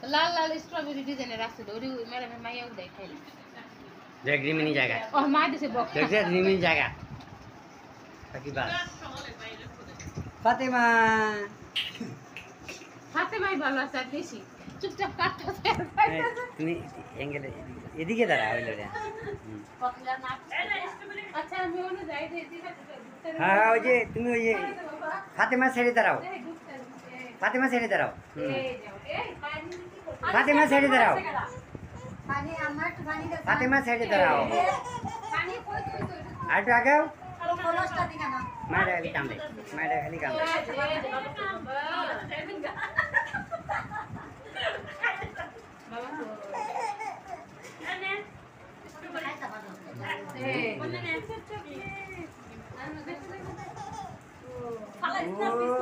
লাল লাল strawberry ডিজাইনের রাখছিল ওই ম্যাডামের মাইয়াও দেখাই দেখ রিমিনি জায়গা ও মা দিছে বক্স দেখ রিমিনি জায়গা বাকি বাস ফাতেমা ফাতেমাই ভালো আছে আর বেশি চুপচাপ কাটতে তুমি অ্যাঙ্গেলে এদিকে দাঁড়া হইল রে আচ্ছা আমি ওনে যাই হ্যাঁ ওই যে তুমি ওই যে ফাতেমা ছেড়ে দাঁড়াও ফাতেমা ছেড়ে দাঁড়াও ফাতেমা ছেড়ে দাঁড়াও ফাতেমা ছেড়ে দাঁড়াও আর একটু আগাও মায়েরা খালি কান্দে মায়েরা খালি কান্দে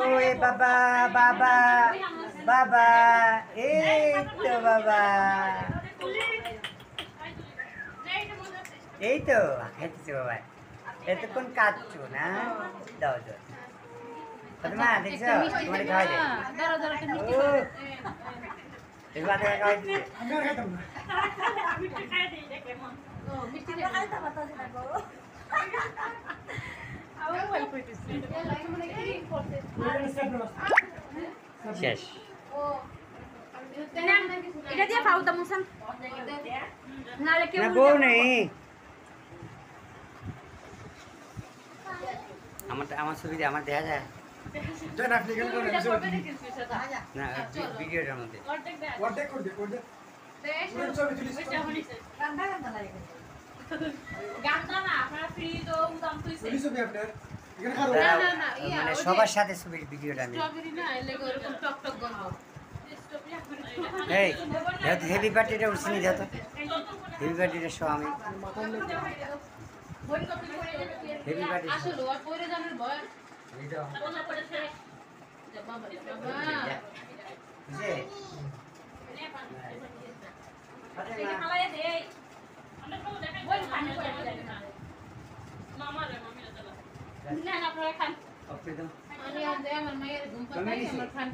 ওই বাবা বাবা বাবা এই তো বাবা এই তো খাইতেছে বাবা এতক্ষণ কাঁদছো না দাও দাও ফাতেমা দেখছো তোমার খাওয়াই দে দাঁড়া দাঁড়া একটা মিষ্টি ও এই বাবা খাওয়াই দিছে ও মিষ্টি খাইতে বাতাসে না গো আবার ভাই কইতেছি মানে কি করতে শেষ ও এটা দিয়ে খাও তো মুসান নালে কেউ না বউ নেই আমার ছবিতে আমার দেখা যায় না ভিডিওটার মধ্যে মানে সবার সাথে ছবির ভিডিওটা আমি এই যেহেতু হেভি পার্টিটা উঠছিনি যেহেতু হেভি পার্টিটা শো আমি হেভি পার্টি আপনারা খান আমি আমার মায়ের ঘুম পাড়াই আমার খান